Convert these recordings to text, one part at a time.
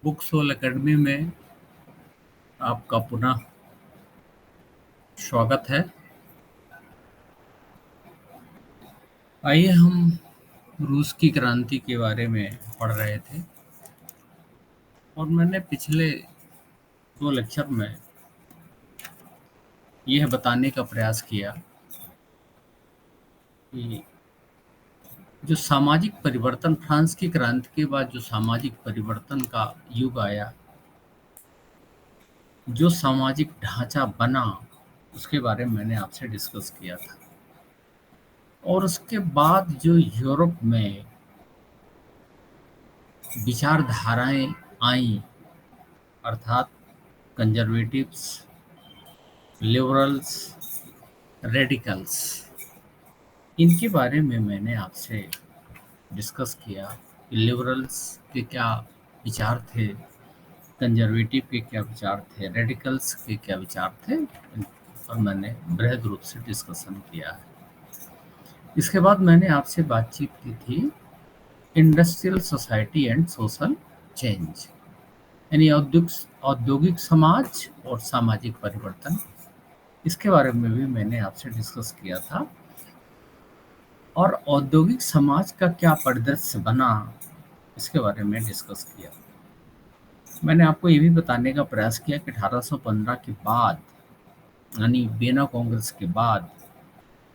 Book soul academy में आपका पुनः स्वागत है। आइए हम रूस की क्रांति के बारे में पढ़ रहे थे और मैंने पिछले 2 लेक्चर में यह बताने का प्रयास किया कि जो सामाजिक परिवर्तन फ्रांस की क्रांति के बाद जो सामाजिक परिवर्तन का युग आया, जो सामाजिक ढांचा बना, उसके बारे में मैंने आपसे डिस्कस किया था। और उसके बाद जो यूरोप में विचारधाराएं आईं, अर्थात कंजर्वेटिव्स, लिबरल्स, रेडिकल्स, इनके बारे में मैंने आपसे डिस्कस किया कि लिबरल्स के क्या विचार थे, कंजर्वेटिव के क्या विचार थे, रेडिकल्स के क्या विचार थे, इन पर मैंने बृहद रूप से डिस्कशन किया है। इसके बाद मैंने आपसे बातचीत की थी industrial society and social change, यानी औद्योगिक समाज और सामाजिक परिवर्तन। इसके बारे में भी मैंने आपसे डिस्कस किया था और औद्योगिक समाज का क्या परिदृश्य बना, इसके बारे में डिस्कस किया। मैंने आपको ये भी बताने का प्रयास किया कि 1815 के बाद, यानी वियना कांग्रेस के बाद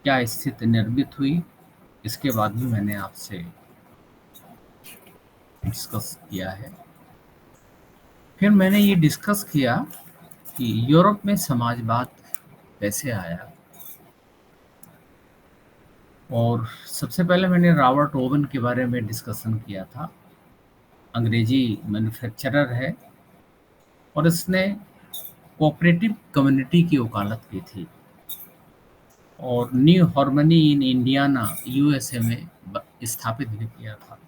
क्या स्थिति निर्मित हुई, इसके बाद भी मैंने आपसे डिस्कस किया है। फिर मैंने ये डिस्कस किया कि यूरोप में समाजवाद कैसे आया, और सबसे पहले मैंने रॉबर्ट ओवन के बारे में डिस्कशन किया था। अंग्रेजी मैन्युफैक्चरर है और इसने कोऑपरेटिव कम्युनिटी की वकालत की थी और new harmony in Indiana USA में स्थापित भी किया था।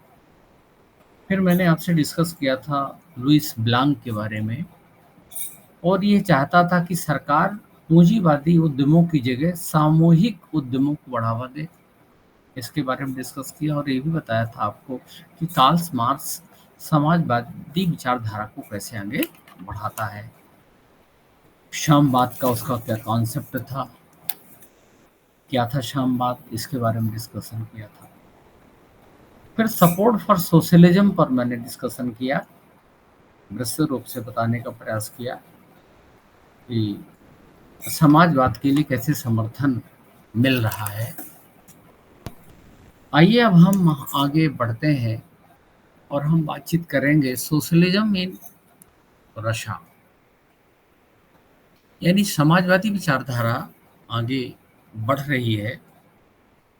फिर मैंने आपसे डिस्कस किया था लुइस ब्लांक के बारे में, और ये चाहता था कि सरकार पूंजीवादी उद्यमों की जगह सामूहिक उद्यमों को बढ़ावा दे। इसके बारे में डिस्कस किया और ये भी बताया था आपको कि कार्ल मार्क्स समाजवादी विचारधारा को कैसे आगे बढ़ाता है। शामवाद का उसका क्या कॉन्सेप्ट था, क्या था शामवाद, इसके बारे में डिस्कशन किया था। फिर सपोर्ट फॉर सोशलिज्म पर मैंने डिस्कशन किया, विस्तृत रूप से बताने का प्रयास किया कि समाजवाद के लिए कैसे समर्थन मिल रहा है। आइए अब हम आगे बढ़ते हैं और हम बातचीत करेंगे सोशलिज्म इन रशिया, यानी समाजवादी विचारधारा आगे बढ़ रही है।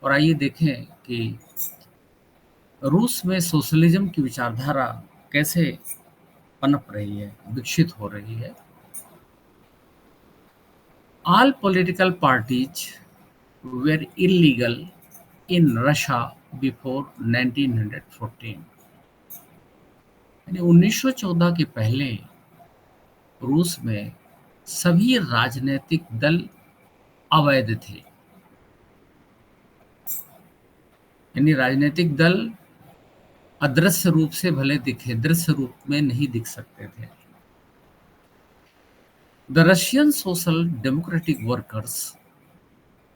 और आइए देखें कि रूस में सोशलिज्म की विचारधारा कैसे पनप रही है, विकसित हो रही है। All political parties were illegal in Russia before 1914, यानी 1914 के पहले रूस में सभी राजनीतिक दल अवैध थे, यानी राजनीतिक दल अदृश्य रूप से भले दिखे, दृश्य रूप में नहीं दिख सकते थे। The Russian social democratic workers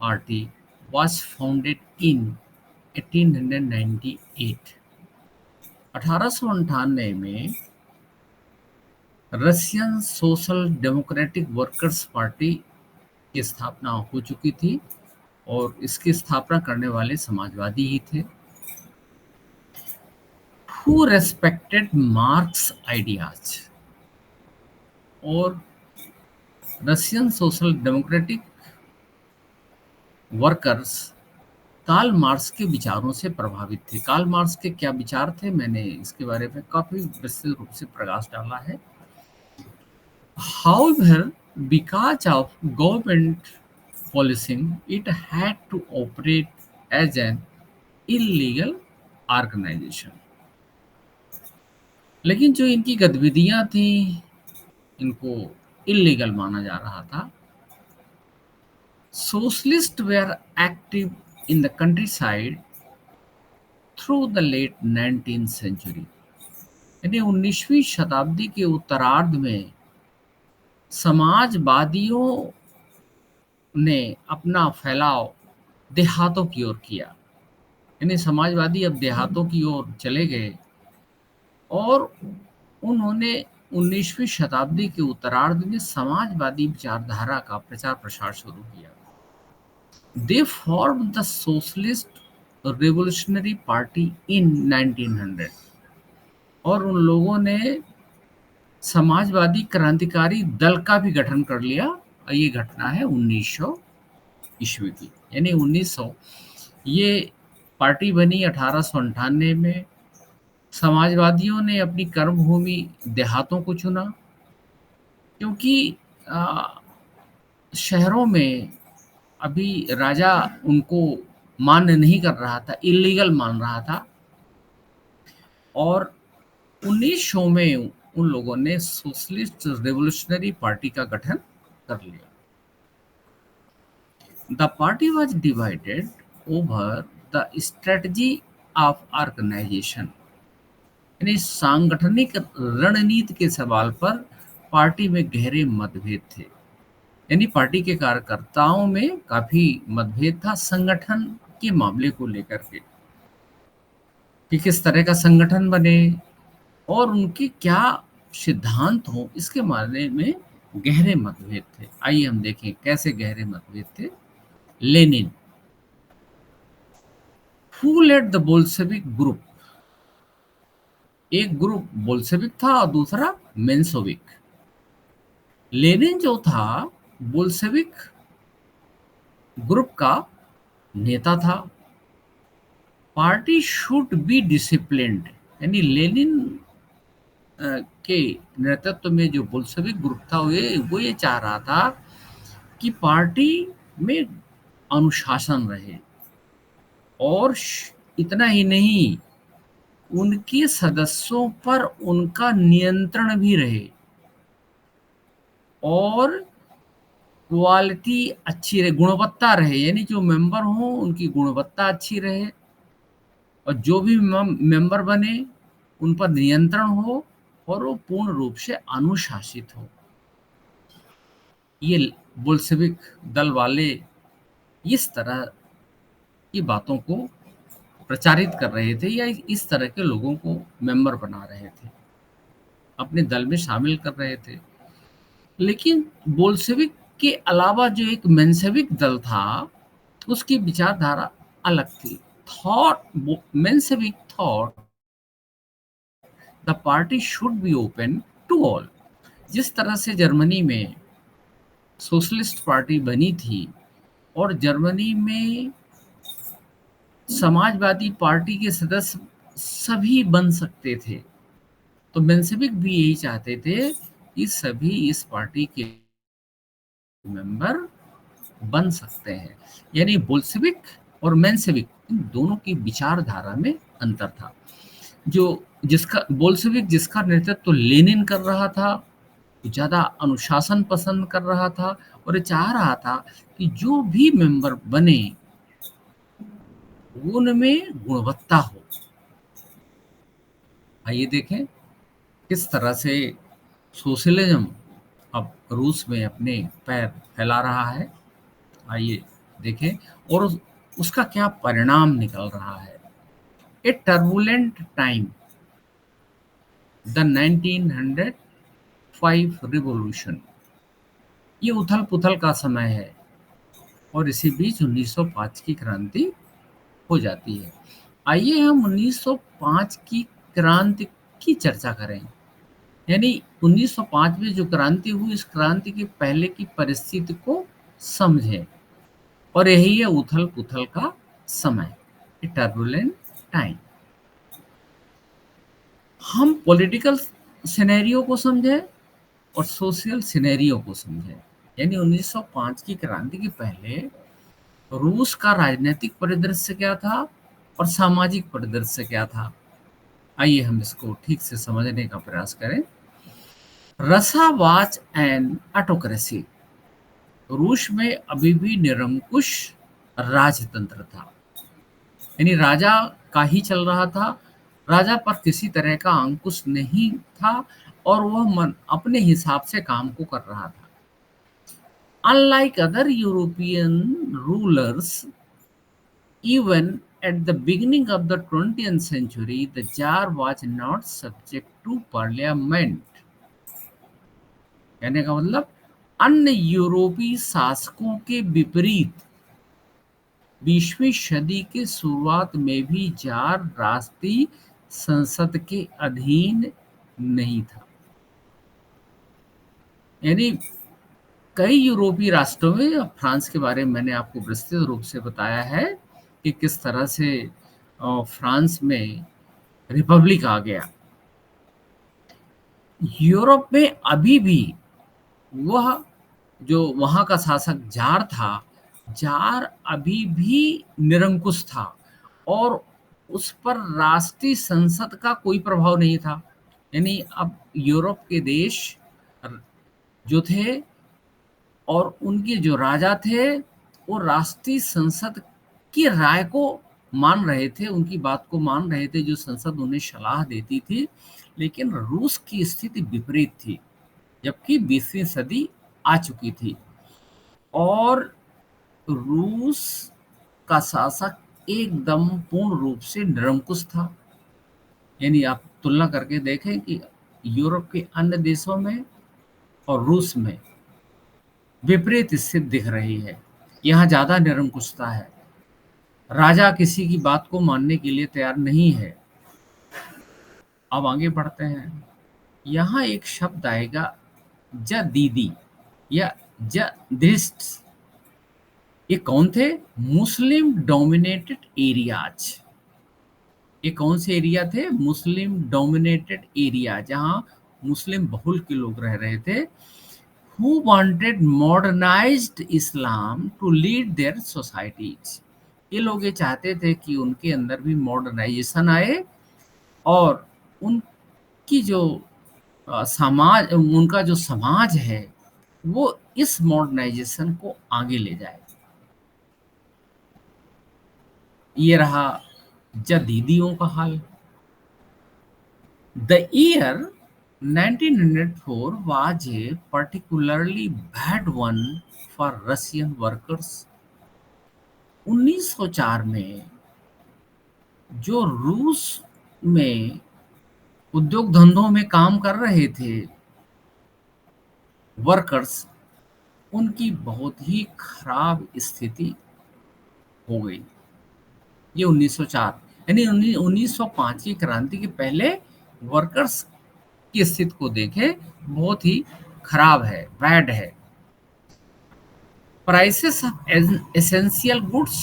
party was founded in 1898। 1898 में Russian social democratic workers party की स्थापना हो चुकी थी और इसकी स्थापना करने वाले समाजवादी ही थे, who respected मार्क्स आइडियाज। और Russian social democratic workers Karl Marx के विचारों से प्रभावित थे। कार्ल मार्क्स के क्या विचार थे, मैंने इसके बारे में काफी विस्तृत रूप से प्रकाश डाला है। However, because of government policing, it had to operate as an illegal organization। लेकिन जो इनकी गतिविधियां थी, इनको इलीगल माना जा रहा था। Socialists were active in the countryside through the late 19th century। यानी 19वीं शताब्दी के उत्तरार्ध में समाजवादियों ने अपना फैलाव देहातों की ओर किया। यानी समाजवादी अब देहातों की ओर चले गए और उन्होंने 19वीं शताब्दी के उत्तरार्ध में समाजवादी विचारधारा का प्रचार प्रसार शुरू किया। They form the socialist revolutionary party इन 1900 और उन लोगों ने समाजवादी क्रांतिकारी दल का भी गठन कर लिया। और ये घटना है 1900 ईस्वी की, यानी 1900 ये पार्टी बनी 1898 में। समाजवादियों ने अपनी कर्मभूमि देहातों को चुना क्योंकि आ, शहरों में अभी राजा उनको मान्य नहीं कर रहा था, इलीगल मान रहा था। और 1900 में उन लोगों ने सोशलिस्ट रिवोल्यूशनरी पार्टी का गठन कर लिया। The party was divided over the strategy of organisation, यानी सांगठनिक रणनीति के सवाल पर पार्टी में गहरे मतभेद थे। यानी पार्टी के कार्यकर्ताओं में काफी मतभेद था संगठन के मामले को लेकर के कि किस तरह का संगठन बने और उनके क्या सिद्धांत हो, इसके बारे में गहरे मतभेद थे। आइए हम देखें कैसे गहरे मतभेद थे। Lenin, who led the Bolshevik group, एक ग्रुप बोल्शेविक था और दूसरा मेंशेविक। लेनिन जो था बोल्शेविक ग्रुप का नेता था। पार्टी शुड बी डिसिप्लिन्ड, यानी लेनिन के नेतृत्व में जो बोल्शेविक ग्रुप था वो ये चाह रहा था कि पार्टी में अनुशासन रहे और इतना ही नहीं, उनके सदस्यों पर उनका नियंत्रण भी रहे और क्वालिटी अच्छी रहे, गुणवत्ता रहे, यानी जो मेंबर हो उनकी गुणवत्ता अच्छी रहे और जो भी मेंबर बने उन पर नियंत्रण हो और वो पूर्ण रूप से अनुशासित हो। ये बोल्शेविक दल वाले इस तरह की बातों को प्रचारित कर रहे थे या इस तरह के लोगों को मेंबर बना रहे थे, अपने दल में शामिल कर रहे थे। लेकिन बोल्शेविक के अलावा जो एक मेंशेविक दल था उसकी विचारधारा अलग थी। Menshevik thought the party should be open to all. जिस तरह से जर्मनी में सोशलिस्ट पार्टी बनी थी और जर्मनी में समाजवादी पार्टी के सदस्य सभी बन सकते थे, तो मेंशेविक भी यही चाहते थे कि सभी इस पार्टी के मेंबर बन सकते हैं। यानी बोल्शेविक और मेंशेविक इन दोनों की विचारधारा में अंतर था। जो जिसका बोल्शेविक जिसका नेतृत्व लेनिन कर रहा था, ज्यादा अनुशासन पसंद कर रहा था और ये चाह रहा था कि जो भी मेंबर बने उनमें गुणवत्ता हो। आइए देखें किस तरह से सोशलिज्म अब रूस में अपने पैर फैला रहा है। आइए देखें और उसका क्या परिणाम निकल रहा है। ए टर्बुलेंट टाइम, द 1905 रिवॉल्यूशन, ये उथल पुथल का समय है और इसी बीच 1905 की क्रांति हो जाती है। आइए हम 1905 की क्रांति की चर्चा करें। यानी 1905 में जो क्रांति हुई, इस क्रांति के पहले की परिस्थिति को समझें और यही है उथल पुथल का समय, टर्बुलेंट टाइम। हम पॉलिटिकल सिनेरियो को समझें और सोशल सिनेरियो को समझें। यानी 1905 की क्रांति के पहले रूस का राजनीतिक परिदृश्य क्या था और सामाजिक परिदृश्य क्या था। आइए हम इसको ठीक से समझने का प्रयास करें। रसा वाच एंड ऑटोक्रेसी, रूस में अभी भी निरंकुश राजतंत्र था, यानी राजा का ही चल रहा था, राजा पर किसी तरह का अंकुश नहीं था और वह मन अपने हिसाब से काम को कर रहा था। Unlike other European rulers, even at the beginning of the 20th century, the Tsar was not subject to parliament. कहने का मतलब अन्य यूरोपीय शासकों के विपरीत 20वीं सदी के शुरुआत में भी जार राष्ट्रीय संसद के अधीन नहीं था। यानी कई यूरोपीय राष्ट्रों में, फ्रांस के बारे में मैंने आपको विस्तृत रूप से बताया है कि किस तरह से फ्रांस में रिपब्लिक आ गया। यूरोप में अभी भी वह जो वहाँ का शासक जार था, जार अभी भी निरंकुश था और उस पर राष्ट्रीय संसद का कोई प्रभाव नहीं था। यानी अब यूरोप के देश जो थे और उनके जो राजा थे, वो राष्ट्रीय संसद की राय को मान रहे थे, उनकी बात को मान रहे थे, जो संसद उन्हें सलाह देती थी। लेकिन रूस की स्थिति विपरीत थी, जबकि 20वीं सदी आ चुकी थी और रूस का शासक एकदम पूर्ण रूप से निरंकुश था। यानी आप तुलना करके देखें कि यूरोप के अन्य देशों में और रूस में विपरीत स्थिति दिख रही है। यहाँ ज़्यादा निरंकुशता है, राजा किसी की बात को मानने के लिए तैयार नहीं है। अब आगे बढ़ते हैं। यहाँ एक शब्द आएगा जदीदी या जदिस्ट। ये कौन थे? Muslim dominated areas. ये कौन से एरिया थे? मुस्लिम डोमिनेटेड एरिया, जहाँ मुस्लिम बहुल के लोग रह रहे थे। Who wanted modernized Islam to lead their societies। ये लोग ये चाहते थे कि उनके अंदर भी मॉडर्नाइजेशन आए और उनकी जो समाज, उनका जो समाज है, वो इस मॉडर्नाइजेशन को आगे ले जाए। ये रहा जदीदियों का हाल। The year 1904 was a particularly bad one for Russian workers। 1904 में जो रूस में उद्योग धंधों में काम कर रहे थे वर्कर्स, उनकी बहुत ही खराब स्थिति हो गई। ये 1904, यानी 1905 की क्रांति के पहले वर्कर्स की स्थिति को देखें, बहुत ही खराब है, बैड है। Prices of essential goods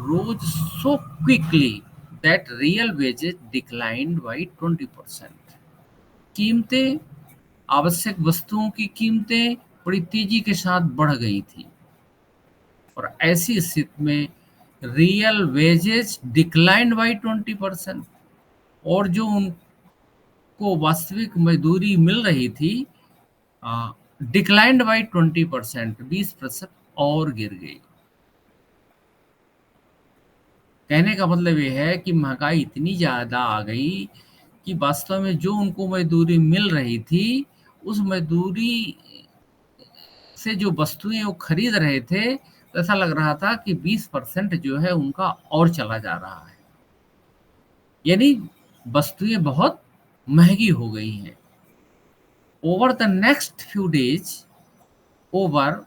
rose so quickly that real wages declined by 20%। कीमतें, आवश्यक वस्तुओं की कीमतें बड़ी तेजी के साथ बढ़ गई थी और ऐसी स्थिति में रियल वेजेस डिक्लाइंड बाई 20%, और जो उनको वास्तविक मजदूरी मिल रही थी डिक्लाइंड बाई 20%, 20% और गिर गई। कहने का मतलब ये है कि महंगाई इतनी ज़्यादा आ गई कि वास्तव में जो उनको मजदूरी मिल रही थी, उस मजदूरी से जो वस्तुएं वो खरीद रहे थे, तो ऐसा लग रहा था कि 20% जो है उनका और चला जा रहा है। यानी वस्तुएं बहुत महंगी हो गई हैं। Over the next few days, over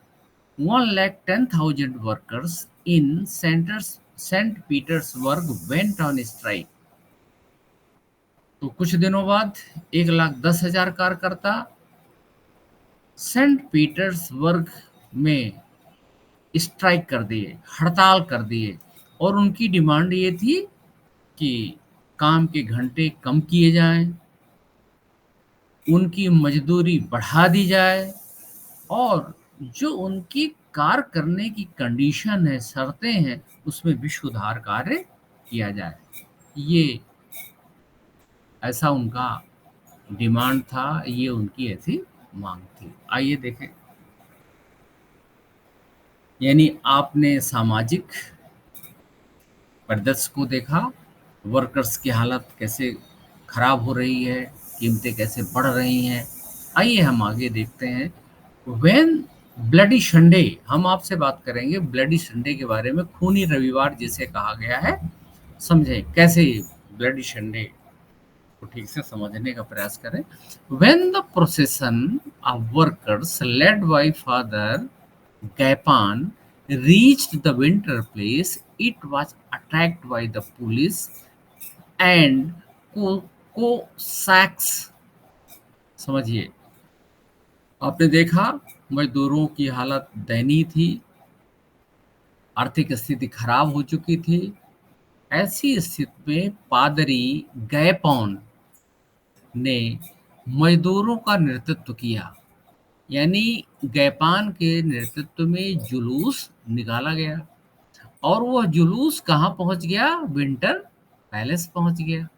110,000 workers in St. Petersburg went on strike। तो कुछ दिनों बाद 1,10,000 कार्यकर्ता सेंट पीटर्सबर्ग में स्ट्राइक कर दिए, हड़ताल कर दिए, और उनकी डिमांड ये थी कि काम के घंटे कम किए जाएं, उनकी मजदूरी बढ़ा दी जाए और जो उनकी कार्य करने की कंडीशन है, शर्तें हैं, उसमें भी सुधार कार्य किया जाए। ये ऐसा उनका डिमांड था, ये उनकी ऐसी मांग थी। आइए देखें। यानी आपने सामाजिक परिदृश्य को देखा, वर्कर्स की हालत कैसे खराब हो रही है, कीमतें कैसे बढ़ रही हैं। आइए हम आगे देखते हैं। व्हेन ब्लडी संडे, हम आपसे बात करेंगे ब्लडी संडे के बारे में, खूनी रविवार जिसे कहा गया है। समझें कैसे ब्लडी संडे को ठीक से समझने का प्रयास करें। When the procession of workers led by father Gapon reached the winter place, it was attacked by the police and Cossacks। समझिए, आपने देखा मजदूरों की हालत दयनीय थी, आर्थिक स्थिति खराब हो चुकी थी। ऐसी स्थिति में पादरी गैपॉन ने मजदूरों का नेतृत्व किया, यानी गैपान के नेतृत्व में जुलूस निकाला गया और वह जुलूस कहाँ पहुंच गया? विंटर पैलेस पहुंच गया,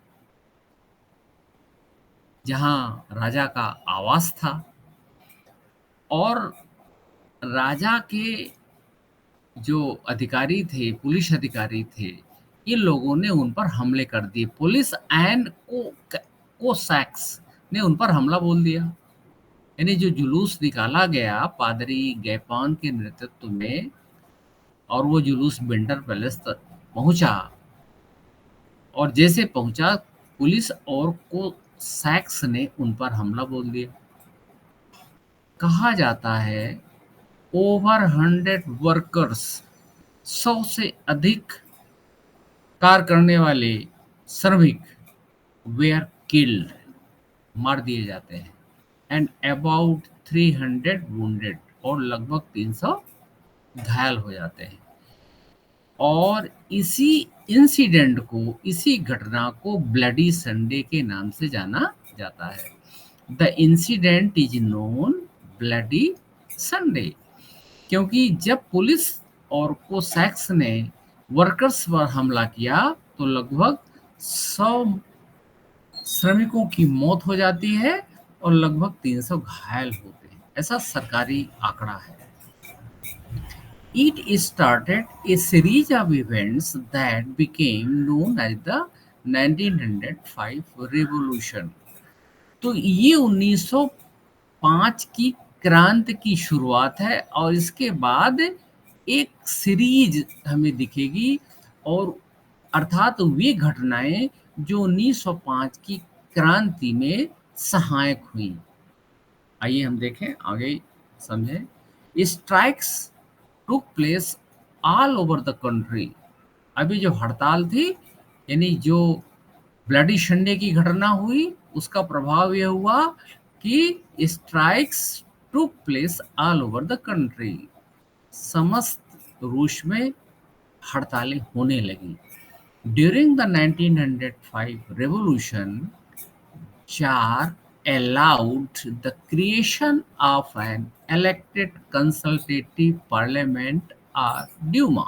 जहां राजा का आवास था। और राजा के जो अधिकारी थे, पुलिस अधिकारी थे, इन लोगों ने उन पर हमले कर दिए। पुलिस एंड कोसैक्स ने उन पर हमला बोल दिया। यानी जो जुलूस निकाला गया पादरी गैपान के नेतृत्व में, और वो जुलूस विंटर पैलेस तक पहुंचा, और जैसे पहुंचा पुलिस और कोसैक्स ने उन पर हमला बोल दिया। कहा जाता है ओवर 100 वर्कर्स, 100 से अधिक कार्य करने वाले श्रमिक वेयर किल्ड, मार दिए जाते हैं, एंड अबाउट 300 वुंडेड, और लगभग 300 घायल हो जाते हैं। और इसी इंसिडेंट को, इसी घटना को ब्लडी संडे के नाम से जाना जाता है। The incident is known bloody Sunday, क्योंकि जब पुलिस और कोसैक्स ने वर्कर्स पर हमला किया तो लगभग 100 श्रमिकों की मौत हो जाती है और लगभग 300 घायल होते हैं। ऐसा सरकारी आंकड़ा है। It started a series of events that became known as the 1905 Revolution। तो ये 1905 की क्रांति की शुरुआत है, और इसके बाद एक सीरीज हमें दिखेगी, और अर्थात वे घटनाएं जो 1905 की क्रांति में सहायक हुई। आइए हम देखें, आगे समझें। Strikes took place all over the country. अभी जो हड़ताल थी, यानी जो ब्लडी संडे की घटना हुई, उसका प्रभाव यह हुआ कि strikes took place all over the country, समस्त रूस में हड़तालें होने लगी। During the 1905 revolution, jar allowed the creation of an elected consultative parliament or Duma।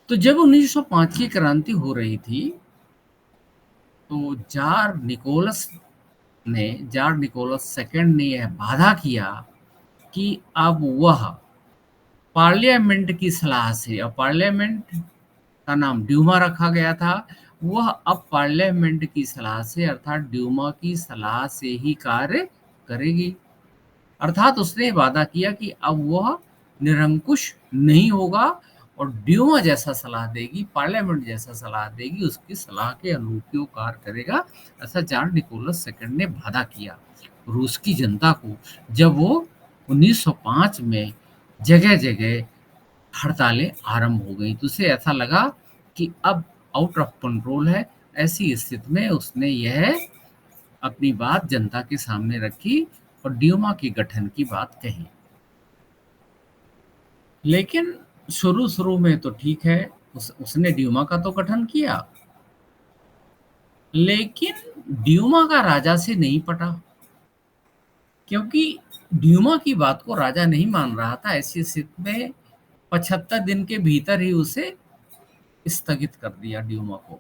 तो जब 1905 की क्रांति हो रही थी, तो जार निकोलस सेकंड ने यह वादा किया कि अब वह पार्लियामेंट की सलाह से, और पार्लियामेंट का नाम ड्यूमा रखा गया था, वह अब पार्लियामेंट की सलाह से, अर्थात ड्यूमा की सलाह से ही कार्य करेगी। अर्थात उसने वादा किया कि अब वह निरंकुश नहीं होगा और ड्यूमा जैसा सलाह देगी, पार्लियामेंट जैसा सलाह देगी, उसकी सलाह के अनुरूप वो कार्य करेगा। ऐसा जार निकोलस सेकंड ने वादा किया रूस की जनता को, जब वो 1905 में जगह जगह हड़तालें आरंभ हो गई। तो उसे ऐसा लगा कि अब आउट ऑफ कंट्रोल है। ऐसी स्थिति में उसने यह अपनी बात जनता के सामने रखी और ड्यूमा के गठन की बात कही। लेकिन शुरू में तो ठीक है, उसने ड्यूमा का तो गठन किया, लेकिन ड्यूमा का राजा से नहीं पटा, क्योंकि ड्यूमा की बात को राजा नहीं मान रहा था। ऐसी स्थिति में 75 दिन के भीतर ही उसे स्थगित कर दिया ड्यूमा को।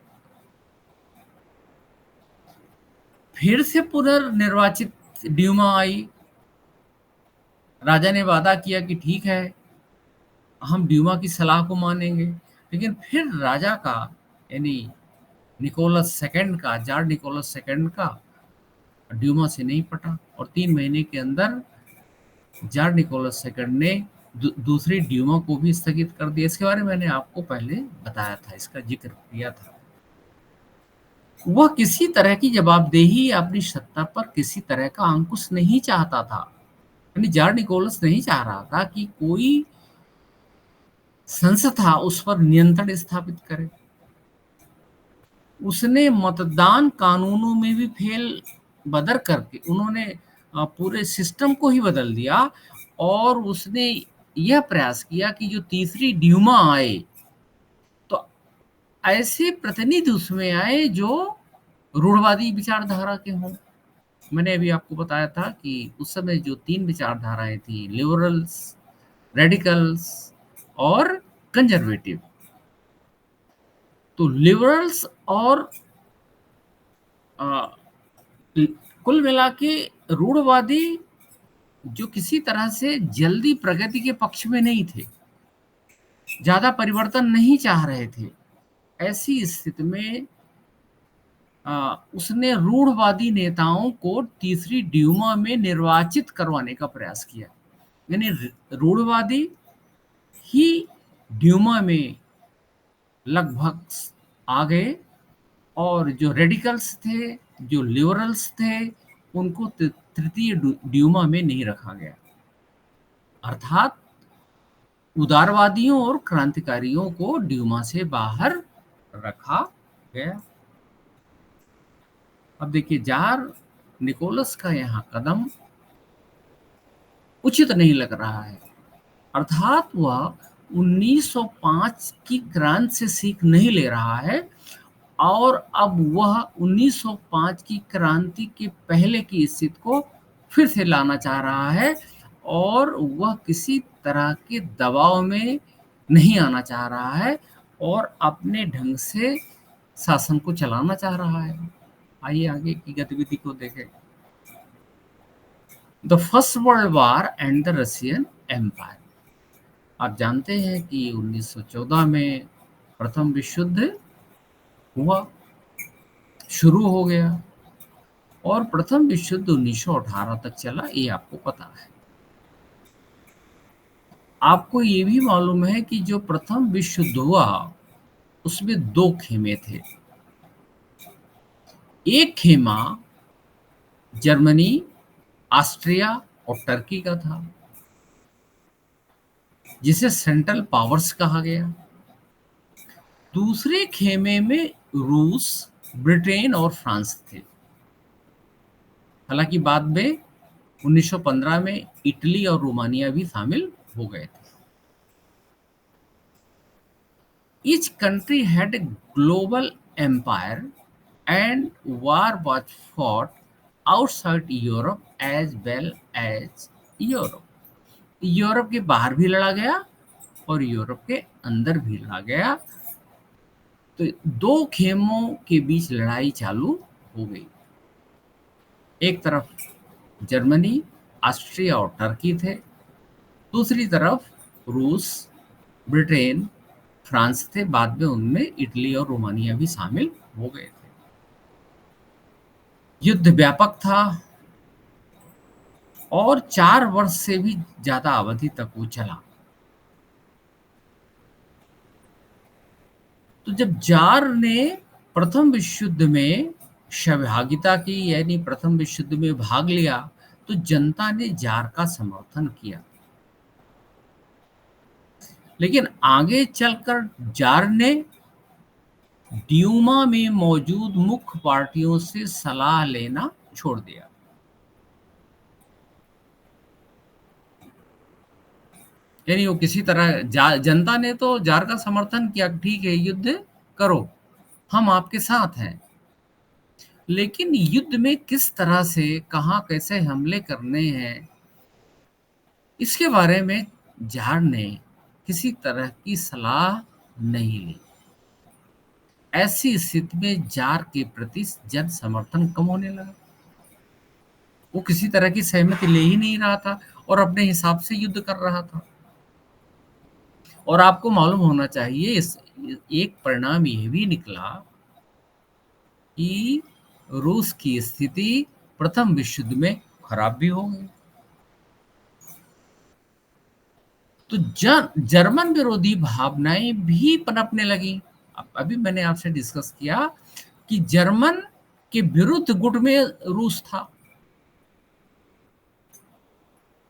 फिर से पुनर्निर्वाचित ड्यूमा आई। राजा ने वादा किया कि ठीक है, हम ड्यूमा की सलाह को मानेंगे, लेकिन फिर राजा का, यानी निकोलस सेकंड का, जार निकोलस सेकंड का ड्यूमा से नहीं पटा और 3 महीने के अंदर जार निकोलस सेकंड ने दूसरी ड्यूमा को भी स्थगित कर दिया। इसके बारे में मैंने आपको पहले बताया था, इसका जिक्र किया था। वह किसी तरह की जवाबदेही या अपनी सत्ता पर किसी तरह का अंकुश नहीं चाहता था। यानी जार निकोलस नहीं चाह रहा था कि कोई संस्था उस पर नियंत्रण स्थापित करे। उसने मतदान कानूनों में भी फेल बदर करके उन्होंने पूरे सिस्टम को ही बदल दिया और उसने यह प्रयास किया कि जो तीसरी ड्यूमा आए तो ऐसे प्रतिनिधि उसमें आए जो रूढ़वादी विचारधारा के हों। मैंने अभी आपको बताया था कि उस समय जो 3 विचारधाराएं थी, लिबरल्स, रेडिकल्स और कंजर्वेटिव। तो लिबरल्स और कुल मिला के रूढ़वादी जो किसी तरह से जल्दी प्रगति के पक्ष में नहीं थे, ज्यादा परिवर्तन नहीं चाह रहे थे, ऐसी स्थिति में उसने रूढ़वादी नेताओं को तीसरी ड्यूमा में निर्वाचित करवाने का प्रयास किया। यानी रूढ़वादी ही ड्यूमा में लगभग आ गए और जो रेडिकल्स थे, जो लिबरल्स थे, उनको तृतीय ड्यूमा में नहीं रखा गया। अर्थात उदारवादियों और क्रांतिकारियों को ड्यूमा से बाहर रखा गया। अब देखिए, जार निकोलस का यहाँ कदम उचित नहीं लग रहा है। अर्थात वह 1905 की क्रांति से सीख नहीं ले रहा है और अब वह 1905 की क्रांति के पहले की स्थिति को फिर से लाना चाह रहा है और वह किसी तरह के दबाव में नहीं आना चाह रहा है और अपने ढंग से शासन को चलाना चाह रहा है। आइए आगे की गतिविधि को देखें। The First World War and the Russian Empire. आप जानते हैं कि 1914 में प्रथम विश्व युद्ध हुआ, शुरू हो गया और प्रथम विश्व युद्ध 1918 तक चला, ये आपको पता है। आपको ये भी मालूम है कि जो प्रथम विश्व युद्ध हुआ उसमें 2 खेमे थे। एक खेमा जर्मनी, ऑस्ट्रिया और टर्की का था, जिसे सेंट्रल पावर्स कहा गया। दूसरे खेमे में रूस, ब्रिटेन और फ्रांस थे। हालांकि बाद में 1915 में इटली और रोमानिया भी शामिल हो गए थे। Each country had a global empire and war was fought outside Europe as well as Europe. Europe के बाहर भी लड़ा गया और यूरोप के अंदर भी लड़ा गया। तो 2 खेमों के बीच लड़ाई चालू हो गई। एक तरफ जर्मनी, ऑस्ट्रिया और टर्की थे, दूसरी तरफ रूस, ब्रिटेन, फ्रांस थे। बाद में उनमें इटली और रोमानिया भी शामिल हो गए थे। युद्ध व्यापक था और 4 वर्ष से भी ज्यादा अवधि तक वो चला। तो जब जार ने प्रथम विश्व युद्ध में सहभागिता की, यानी प्रथम विश्व युद्ध में भाग लिया, तो जनता ने जार का समर्थन किया। लेकिन आगे चलकर जार ने ड्यूमा में मौजूद मुख्य पार्टियों से सलाह लेना छोड़ दिया। यानी वो किसी तरह जनता ने तो जार का समर्थन किया, ठीक है युद्ध करो, हम आपके साथ हैं, लेकिन युद्ध में किस तरह से, कहां कैसे हमले करने हैं, इसके बारे में जार ने किसी तरह की सलाह नहीं ली। ऐसी स्थिति में जार के प्रति जन समर्थन कम होने लगा। वो किसी तरह की सहमति ले ही नहीं रहा था और अपने हिसाब से युद्ध कर रहा था। और आपको मालूम होना चाहिए, इस एक परिणाम यह भी निकला कि रूस की स्थिति प्रथम विश्व युद्ध में खराब भी हो गई। तो जर्मन विरोधी भावनाएं भी पनपने लगी। अभी मैंने आपसे डिस्कस किया कि जर्मन के विरुद्ध गुट में रूस था।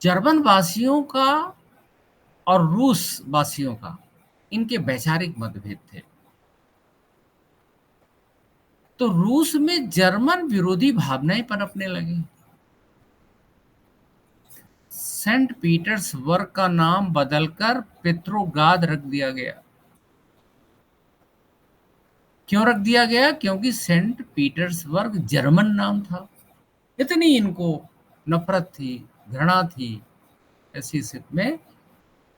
जर्मन वासियों का और रूस वासियों का इनके वैचारिक मतभेद थे। तो रूस में जर्मन विरोधी भावनाएं पनपने लगी। सेंट पीटर्सबर्ग का नाम बदलकर पेट्रोग्राद रख दिया गया। क्यों रख दिया गया? क्योंकि सेंट पीटर्सबर्ग जर्मन नाम था। इतनी इनको नफरत थी, घृणा थी। ऐसी स्थिति में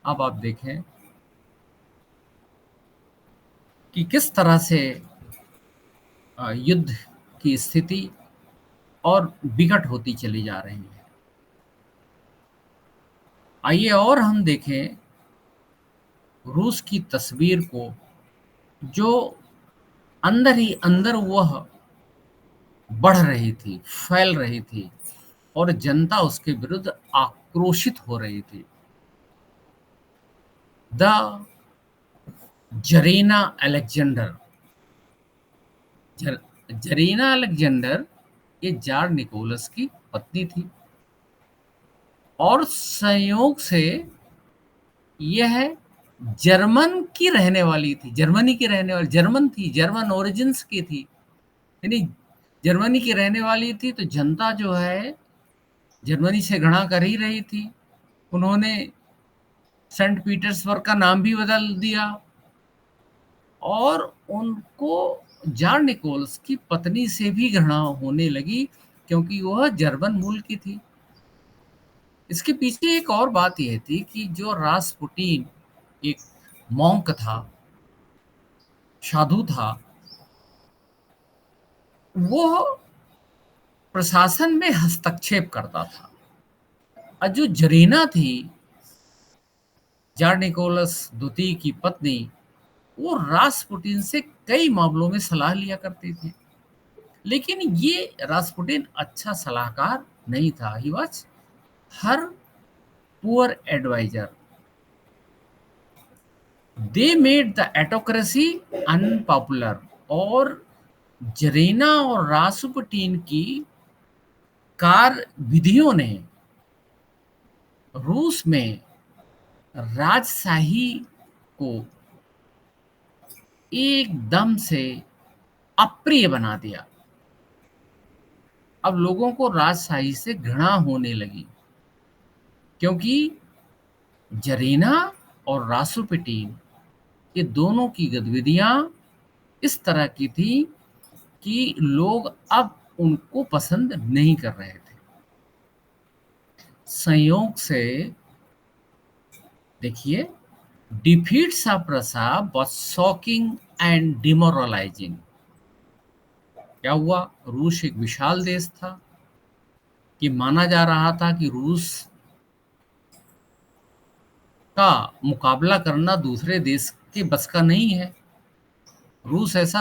अब आप देखें कि किस तरह से युद्ध की स्थिति और विकट होती चली जा रही है। आइए और हम देखें रूस की तस्वीर को, जो अंदर ही अंदर वह बढ़ रही थी, फैल रही थी और जनता उसके विरुद्ध आक्रोशित हो रही थी। The Zarina Alexander, Zarina Alexander ये जार निकोलस की पत्नी थी और संयोग से यह जर्मन की रहने वाली थी, जर्मनी की रहने वाली, जर्मन थी, जर्मन ओरिजिन्स की थी, यानी जर्मनी की रहने वाली थी। तो जनता जो है जर्मनी से घृणा कर ही रही थी। उन्होंने सेंट पीटर्सबर्ग का नाम भी बदल दिया और उनको जार निकोल्स की पत्नी से भी घृणा होने लगी क्योंकि वह जर्मन मूल की थी। इसके पीछे एक और बात यह थी कि जो रासपुटीन एक मॉन्क था, साधु था, वो प्रशासन में हस्तक्षेप करता था। और जो जरीना थी, जार निकोलस द्वितीय की पत्नी, वो रासपुटीन से कई मामलों में सलाह लिया करती थी। लेकिन ये रासपुटीन अच्छा सलाहकार नहीं था। He was her poor adviser. They made the autocracy unpopular. और जरीना और रासपुटीन की कार विधियों ने रूस में राजशाही को एकदम से अप्रिय बना दिया। अब लोगों को राजशाही से घृणा होने लगी क्योंकि जरीना और रासपुटीन ये दोनों की गतिविधियां इस तरह की थी कि लोग अब उनको पसंद नहीं कर रहे थे। संयोग से देखिए, डिफीट्स ऑफ रसा वाज शॉकिंग एंड डिमोरलाइजिंग। क्या हुआ? रूस एक विशाल देश था कि माना जा रहा था कि रूस का मुकाबला करना दूसरे देश के बस का नहीं है। रूस ऐसा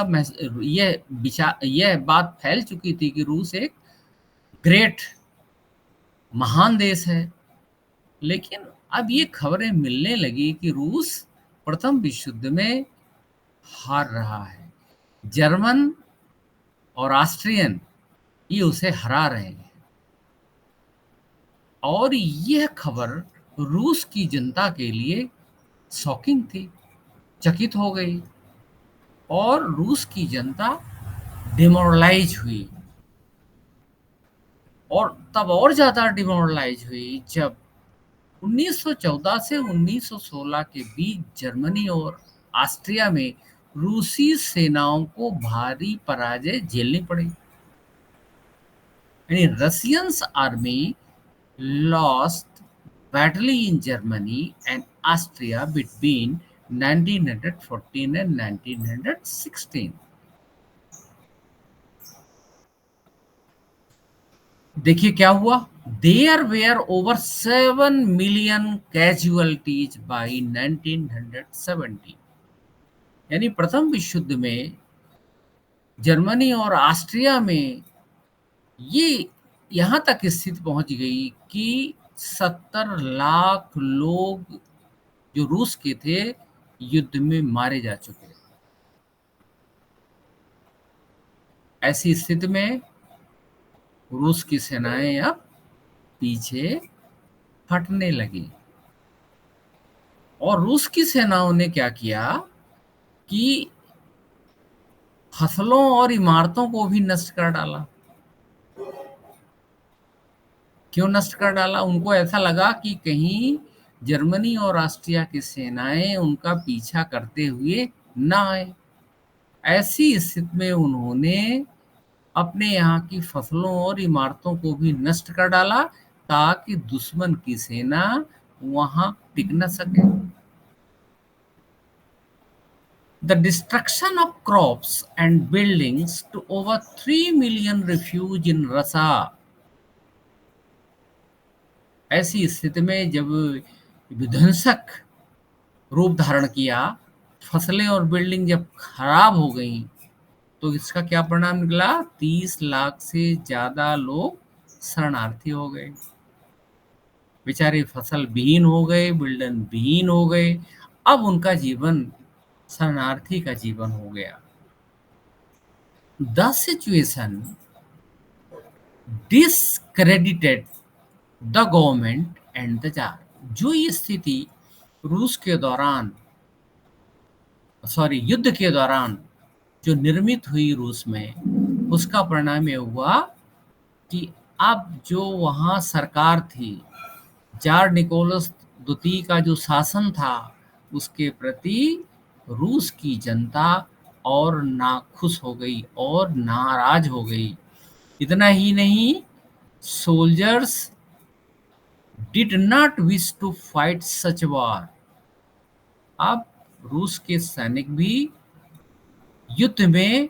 यह बात फैल चुकी थी कि रूस एक ग्रेट महान देश है। लेकिन अब ये खबरें मिलने लगी कि रूस प्रथम विश्व युद्ध में हार रहा है। जर्मन और ऑस्ट्रियन ये उसे हरा रहे हैं। और यह खबर रूस की जनता के लिए शॉकिंग थी, चकित हो गई और रूस की जनता डिमोरलाइज हुई। और तब और ज़्यादा डिमोरलाइज हुई जब 1914 से 1916 के बीच जर्मनी और ऑस्ट्रिया में रूसी सेनाओं को भारी पराजय झेलनी पड़ी। यानी Russians army lost badly in Germany and Austria between 1914 and 1916. देखिए क्या हुआ। There were over 7 million casualties by 1970. यानी प्रथम विश्व युद्ध में जर्मनी और ऑस्ट्रिया में ये यहाँ तक स्थिति पहुँच गई कि 70 लाख लोग जो रूस के थे, युद्ध में मारे जा चुके। ऐसी स्थिति में रूस की सेनाएँ अब पीछे हटने लगी और रूस की सेनाओं ने क्या किया कि फसलों और इमारतों को भी नष्ट कर डाला। क्यों नष्ट कर डाला? उनको ऐसा लगा कि कहीं जर्मनी और ऑस्ट्रिया की सेनाएँ उनका पीछा करते हुए ना आएँ। ऐसी स्थिति में उन्होंने अपने यहाँ की फसलों और इमारतों को भी नष्ट कर डाला ताकि दुश्मन की सेना वहाँ टिक न सके। The destruction of crops and buildings to over 3 million refuge in Rasa। ऐसी स्थिति में जब विध्वंसक रूप धारण किया, फसलें और बिल्डिंग जब खराब हो गई, तो इसका क्या परिणाम निकला? 30 लाख से ज़्यादा लोग शरणार्थी हो गए। बेचारे फसल विहीन हो गए, बिल्डन विहीन हो गए। अब उनका जीवन शरणार्थी का जीवन हो गया। The situation discredited the government and the tsar. जो ये स्थिति रूस के दौरान युद्ध के दौरान जो निर्मित हुई रूस में, उसका परिणाम ये हुआ कि अब जो वहाँ सरकार थी, जार निकोलस द्वितीय का जो शासन था, उसके प्रति रूस की जनता और नाखुश हो गई और नाराज हो गई। इतना ही नहीं, soldiers did not wish to fight such war. अब रूस के सैनिक भी युद्ध में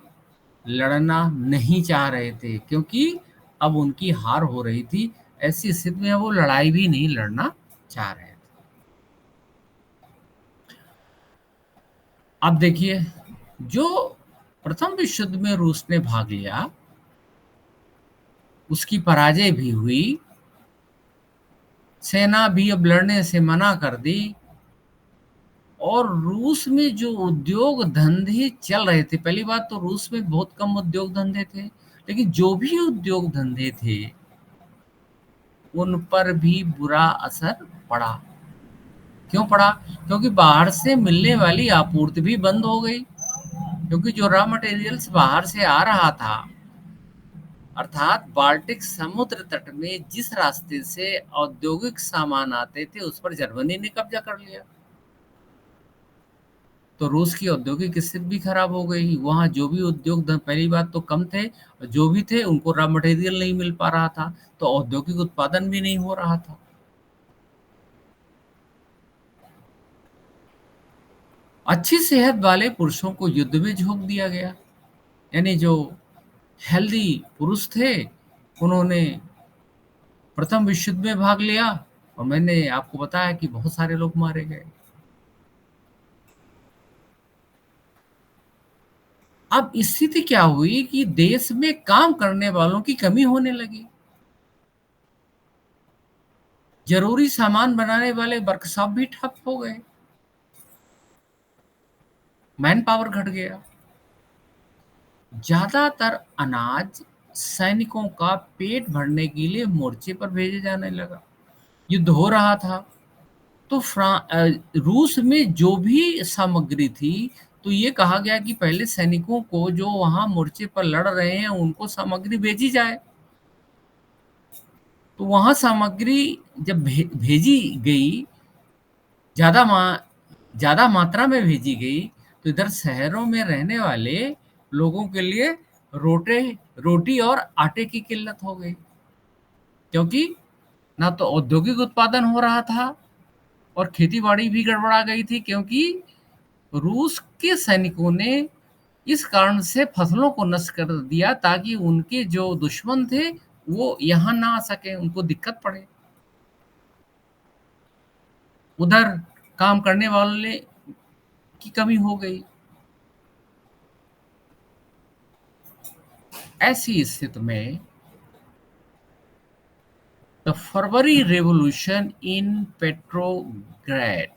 लड़ना नहीं चाह रहे थे, क्योंकि अब उनकी हार हो रही थी। ऐसी स्थिति में वो लड़ाई भी नहीं लड़ना चाह रहे थे। अब देखिए, जो प्रथम विश्व युद्ध में रूस ने भाग लिया, उसकी पराजय भी हुई, सेना भी अब लड़ने से मना कर दी और रूस में जो उद्योग धंधे चल रहे थे, पहली बात तो रूस में बहुत कम उद्योग धंधे थे, लेकिन जो भी उद्योग धंधे थे उन पर भी बुरा असर पड़ा। क्यों पड़ा? क्योंकि बाहर से मिलने वाली आपूर्ति भी बंद हो गई, क्योंकि जो रॉ मटेरियल्स बाहर से आ रहा था, अर्थात बाल्टिक समुद्र तट में जिस रास्ते से औद्योगिक सामान आते थे, उस पर जर्मनी ने कब्जा कर लिया। तो रूस की औद्योगिक स्थिति भी खराब हो गई। वहाँ जो भी पहली बात तो कम थे, जो भी थे उनको रॉ मटेरियल नहीं मिल पा रहा था, तो औद्योगिक उत्पादन भी नहीं हो रहा था। अच्छी सेहत वाले पुरुषों को युद्ध में झोंक दिया गया। यानी जो हेल्दी पुरुष थे, उन्होंने प्रथम विश्व युद्ध में भाग लिया और मैंने आपको बताया कि बहुत सारे लोग मारे गए। अब स्थिति क्या हुई कि देश में काम करने वालों की कमी होने लगी। जरूरी सामान बनाने वाले वर्कशॉप भी ठप हो गए, मैन पावर घट गया। ज्यादातर अनाज सैनिकों का पेट भरने के लिए मोर्चे पर भेजे जाने लगा। युद्ध हो रहा था, तो रूस में जो भी सामग्री थी, तो ये कहा गया कि पहले सैनिकों को जो वहां मोर्चे पर लड़ रहे हैं उनको सामग्री भेजी जाए। तो वहां सामग्री जब भेजी गई, ज्यादा मा, ज्यादा मात्रा में भेजी गई, तो इधर शहरों में रहने वाले लोगों के लिए रोटे रोटी और आटे की किल्लत हो गई, क्योंकि ना तो औद्योगिक उत्पादन हो रहा था और खेती-बाड़ी भी गड़बड़ा गई थी, क्योंकि रूस के सैनिकों ने इस कारण से फसलों को नष्ट कर दिया ताकि उनके जो दुश्मन थे वो यहाँ ना आ सके, उनको दिक्कत पड़े। उधर काम करने वाले की कमी हो गई। ऐसी स्थिति में the February revolution in Petrograd,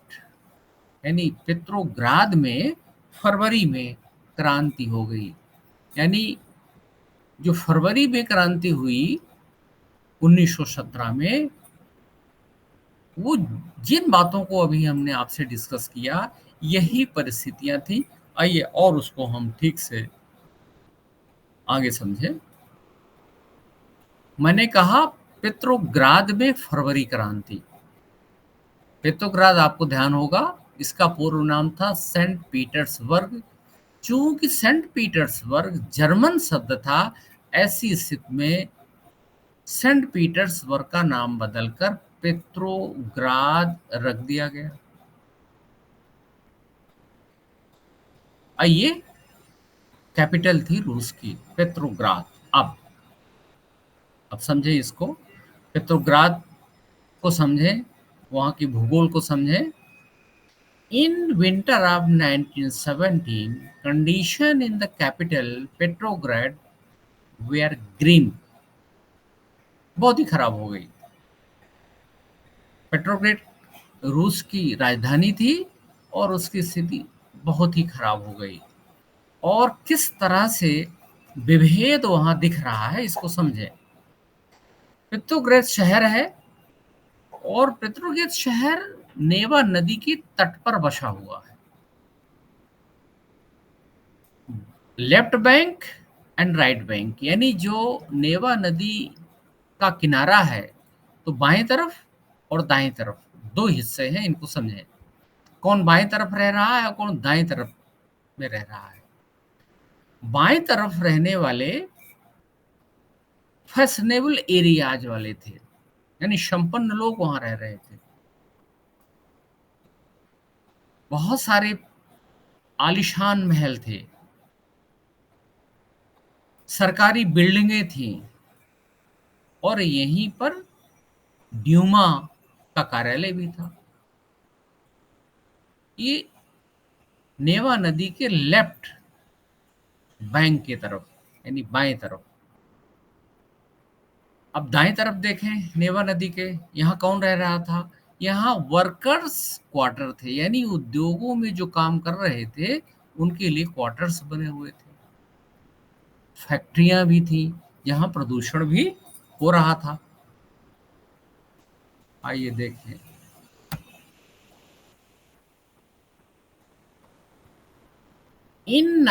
यानी पेट्रोग्राद में फरवरी में क्रांति हो गई। यानी जो फरवरी में क्रांति हुई 1917 में, वो जिन बातों को अभी हमने आपसे डिस्कस किया, यही परिस्थितियां थी। आइए और उसको हम ठीक से आगे समझें। मैंने कहा पेट्रोग्राद में फरवरी क्रांति। पेट्रोग्राद आपको ध्यान होगा, इसका पूर्व नाम था सेंट पीटर्सबर्ग। चूंकि सेंट पीटर्सबर्ग जर्मन शब्द था, ऐसी स्थिति में सेंट पीटर्सबर्ग का नाम बदलकर पेट्रोग्राद रख दिया गया। आइए, कैपिटल थी रूस की पेट्रोग्राद। अब समझे इसको, पेट्रोग्राद को समझें, वहां की भूगोल को समझें। In winter of 1917, condition in the capital Petrograd were grim, बहुत ही खराब हो गई। पेट्रोग्रेड रूस की राजधानी थी और उसकी स्थिति बहुत ही खराब हो गई। और किस तरह से विभेद वहां दिख रहा है, इसको समझें। पेट्रोग्रेड शहर है और पेट्रोग्रेड शहर नेवा नदी की तट पर बसा हुआ है। Left bank and right bank, यानी जो नेवा नदी का किनारा है, तो बाएं तरफ और दाएं तरफ दो हिस्से हैं, इनको समझें। कौन बाएं तरफ रह रहा है और कौन दाएं तरफ में रह रहा है। बाएं तरफ रहने वाले फैशनेबल एरियाज वाले थे, यानी संपन्न लोग वहां रह रहे थे। बहुत सारे आलीशान महल थे, सरकारी बिल्डिंगें थी, और यहीं पर ड्यूमा का कार्यालय भी था। ये नेवा नदी के लेफ्ट बैंक की तरफ, यानी बाएं तरफ। अब दाएं तरफ देखें नेवा नदी के, यहाँ कौन रह रहा था। यहाँ वर्कर्स क्वार्टर थे, यानी उद्योगों में जो काम कर रहे थे उनके लिए क्वार्टर्स बने हुए थे। फैक्ट्रियां भी थी, यहाँ प्रदूषण भी हो रहा था। आइए देखें, in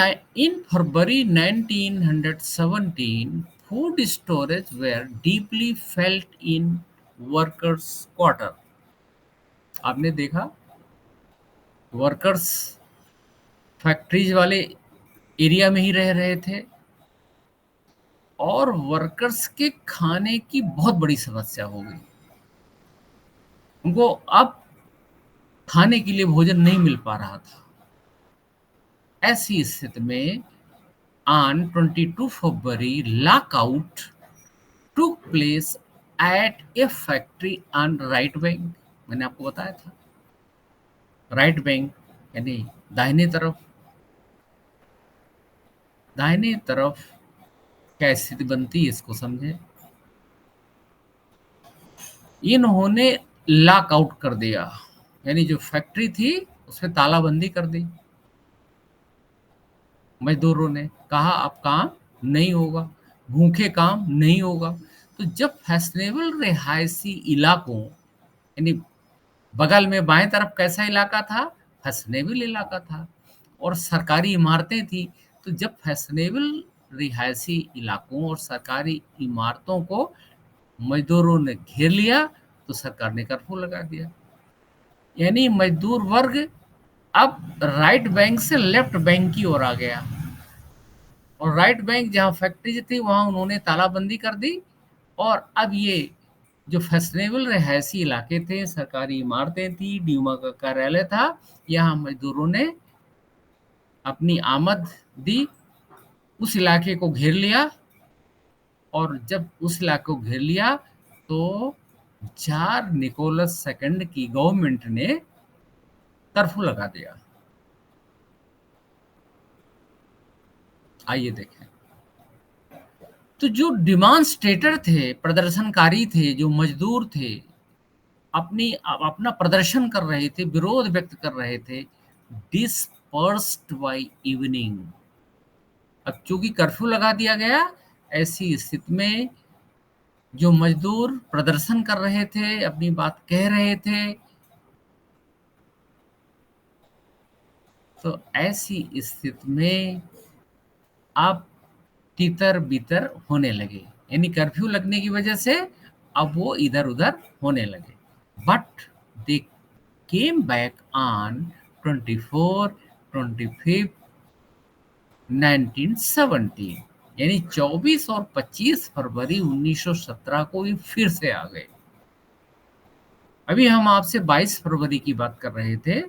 February 1917, food storage were deeply felt in workers quarter। आपने देखा, वर्कर्स फैक्ट्रीज वाले एरिया में ही रह रहे थे और वर्कर्स के खाने की बहुत बड़ी समस्या हो गई। उनको अब खाने के लिए भोजन नहीं मिल पा रहा था। ऐसी स्थिति में on 22 February, lockout took place at a factory on right bank। मैंने आपको बताया था, राइट बैंक यानी दाहिने तरफ। दाहिने तरफ क्या स्थिति बनती है, इसको समझे। इन्होंने लॉकआउट कर दिया, यानी जो फैक्ट्री थी उसमें तालाबंदी कर दी। मजदूरों ने कहा अब काम नहीं होगा, भूखे काम नहीं होगा। तो जब फैशनेबल रिहायशी इलाकों, यानी बगल में बाएं तरफ कैसा इलाका था, फैशनेबल इलाका था और सरकारी इमारतें थी। तो जब फैशनेबल रिहायशी इलाकों और सरकारी इमारतों को मजदूरों ने घेर लिया, तो सरकार ने कर्फ्यू लगा दिया। यानी मजदूर वर्ग अब राइट बैंक से लेफ्ट बैंक की ओर आ गया, और राइट बैंक जहाँ फैक्ट्री थी वहां उन्होंने तालाबंदी कर दी। और अब ये जो फैशनेबल रिहायशी इलाके थे, सरकारी इमारतें थी, ड्यूमा का कार्यालय था, यहाँ मजदूरों ने अपनी आमद दी, उस इलाके को घेर लिया। और जब उस इलाके को घेर लिया तो जार निकोलस सेकंड की गवर्नमेंट ने कर्फ्यू लगा दिया। आइए देखें, तो जो डिमॉन्स्ट्रेटर थे, प्रदर्शनकारी थे, जो मजदूर थे, अपना प्रदर्शन कर रहे थे, विरोध व्यक्त कर रहे थे, डिस्पर्स्ड बाय इवनिंग। अब चूंकि कर्फ्यू लगा दिया गया, ऐसी स्थिति में जो मजदूर प्रदर्शन कर रहे थे, अपनी बात कह रहे थे, तो ऐसी स्थिति में अब तितर-बितर होने लगे। यानी कर्फ्यू लगने की वजह से अब वो इधर-उधर होने लगे। But they came back on 24, 25, 1917, यानी 24 और 25 फरवरी 1917 को ये फिर से आ गए। अभी हम आपसे 22 फरवरी की बात कर रहे थे,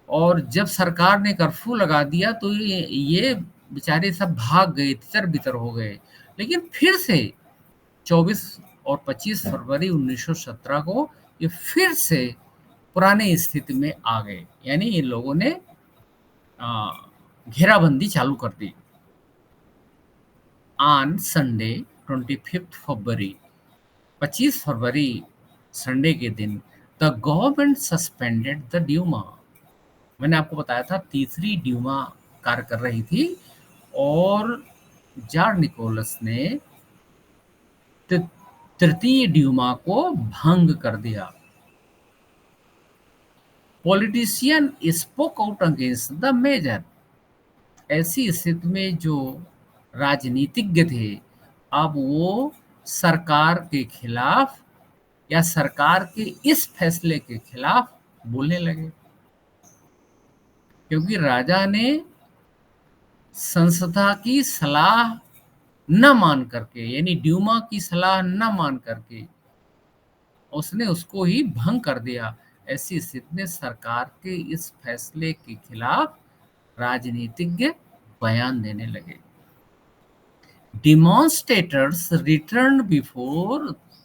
और जब सरकार ने कर्फ्यू लगा दिया तो ये बेचारे सब भाग गए, तितर-बितर हो गए। लेकिन फिर से 24 और 25 फरवरी 1917 को ये फिर से पुराने स्थिति में आ गए। यानी इन लोगों ने अ, घेराबंदी चालू कर दी। ऑन संडे 25 फरवरी, 25 फरवरी संडे के दिन, the government suspended the Duma. मैंने आपको बताया था तीसरी ड्यूमा कार्य कर रही थी, और जार निकोलस ने तृतीय ड्यूमा को भंग कर दिया। Politician spoke out against the measure. ऐसी स्थिति में जो राजनीतिज्ञ थे, अब वो सरकार के खिलाफ या सरकार के इस फैसले के खिलाफ बोलने लगे, क्योंकि राजा ने संस्था की सलाह न मान करके, यानी ड्यूमा की सलाह न मान करके उसने उसको ही भंग कर दिया। ऐसी स्थिति में सरकार के इस फैसले के खिलाफ राजनीतिज्ञ बयान देने लगे। Demonstrators returned before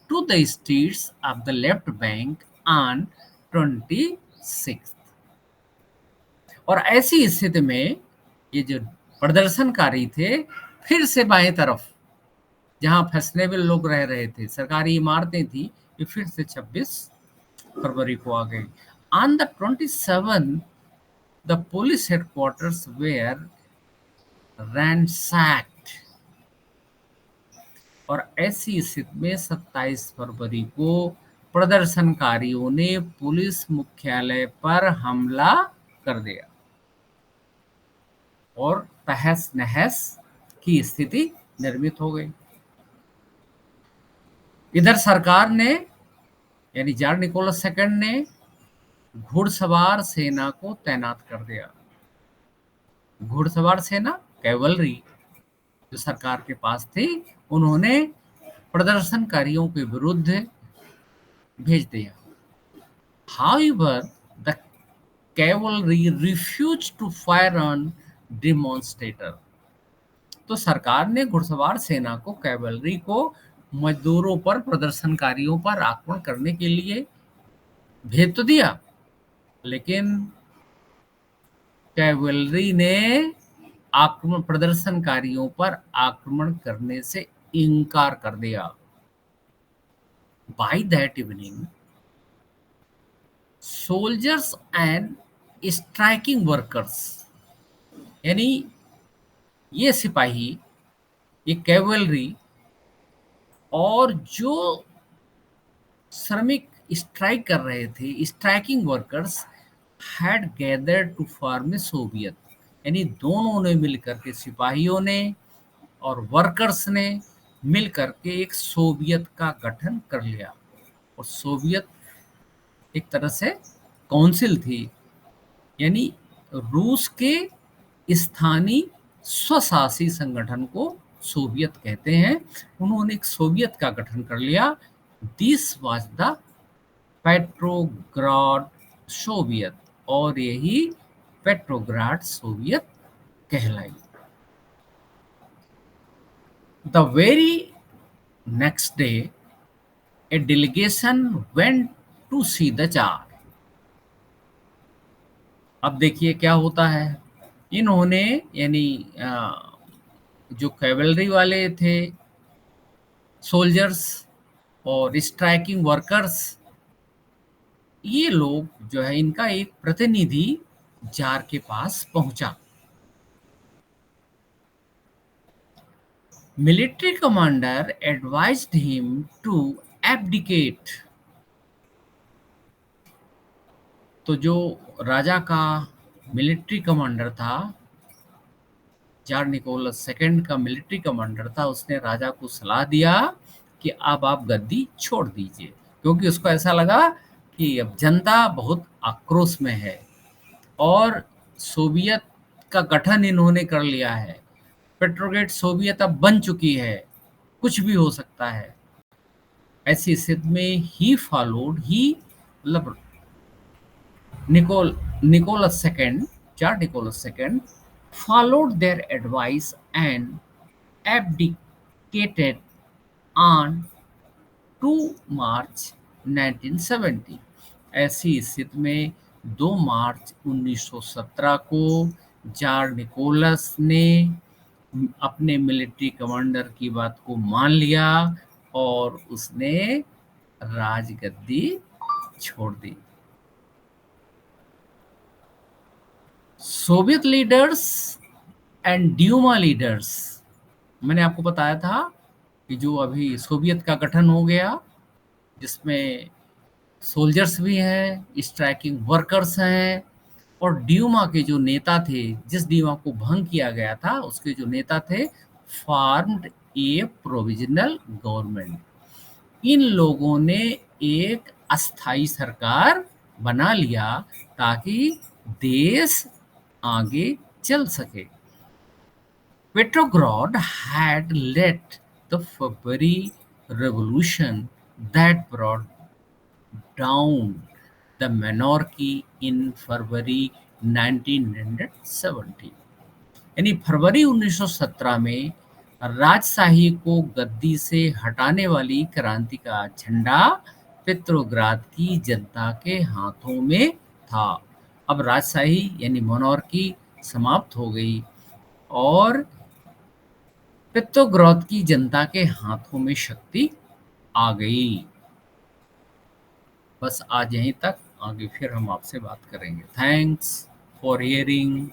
to the streets of the left bank on 26th। और ऐसी स्थिति में ये जो प्रदर्शनकारी थे, फिर से बाएं तरफ जहां फैशनेबल लोग रह रहे थे, सरकारी इमारतें थी, ये फिर से 26 फरवरी को आ गई। On the 27th the police headquarters were ransacked। और ऐसी स्थिति में 27 फरवरी को प्रदर्शनकारियों ने पुलिस मुख्यालय पर हमला कर दिया और तहस नहस की स्थिति निर्मित हो गई। इधर सरकार ने, यानी जार निकोलस सेकंड ने घुड़सवार सेना को तैनात कर दिया। घुड़सवार सेना, कैवलरी, जो सरकार के पास थी, उन्होंने प्रदर्शनकारियों के विरुद्ध भेज दिया। However, the cavalry refused to fire on demonstrator। तो सरकार ने घुड़सवार सेना को, कैवलरी को, मजदूरों पर, प्रदर्शनकारियों पर आक्रमण करने के लिए भेज तो दिया, लेकिन कैवलरी ने प्रदर्शनकारियों पर आक्रमण करने से इनकार कर दिया। By that evening, soldiers and striking workers, यानी ये सिपाही, ये कैवलरी और जो श्रमिक स्ट्राइक कर रहे थे, striking workers, had gathered to form a soviet. यानी दोनों ने मिलकर के, सिपाहियों ने और वर्कर्स ने मिलकर के एक सोवियत का गठन कर लिया। और सोवियत एक तरह से काउंसिल थी, यानी रूस के स्थानीय स्वशासी संगठन को सोवियत कहते हैं। उन्होंने एक सोवियत का गठन कर लिया। This was the Petrograd Soviet, और यही पेट्रोग्राड सोवियत कहलाई। The very next day a delegation went to see the Tsar. अब देखिए क्या होता है। इन्होंने, यानी जो कैवलरी वाले थे, सोल्जर्स और स्ट्राइकिंग वर्कर्स, ये लोग जो है, इनका एक प्रतिनिधि जार के पास पहुंचा। Military commander advised him to abdicate. तो जो राजा का मिलिट्री कमांडर था, जार निकोलस सेकंड का मिलिट्री कमांडर था, उसने राजा को सलाह दिया कि अब आप गद्दी छोड़ दीजिए, क्योंकि उसको ऐसा लगा कि अब जनता बहुत आक्रोश में है और सोवियत का गठन इन्होंने कर लिया है। पेट्रोग्रेड सोवियत अब बन चुकी है, कुछ भी हो सकता है। ऐसी स्थिति में ही मतलब Nicholas II, Tsar Nicholas II, followed their advice and abdicated on 2 मार्च 1970। ऐसी स्थिति में 2 मार्च 1917 को जार निकोलस ने अपने मिलिट्री कमांडर की बात को मान लिया और उसने राजगद्दी छोड़ दी। Soviet leaders and Duma leaders, मैंने आपको बताया था कि जो अभी सोवियत का गठन हो गया, जिसमें सोल्जर्स भी हैं, स्ट्राइकिंग वर्कर्स हैं, और ड्यूमा के जो नेता थे, जिस ड्यूमा को भंग किया गया था, उसके जो नेता थे, फॉर्म्ड ए प्रोविजनल गवर्नमेंट। इन लोगों ने एक अस्थाई सरकार बना लिया ताकि देश आगे चल सके। Petrograd had led the February Revolution that brought down the monarchy in February 1970। यानी फरवरी 1917 में राजशाही को गद्दी से हटाने वाली क्रांति का झंडा पेट्रोग्राद की जनता के हाथों में था। अब राजशाही यानी मोनार्की समाप्त हो गई और पेट्रोग्राद की जनता के हाथों में शक्ति आ गई। बस आज यहीं तक, आगे फिर हम आपसे बात करेंगे। Thanks for hearing.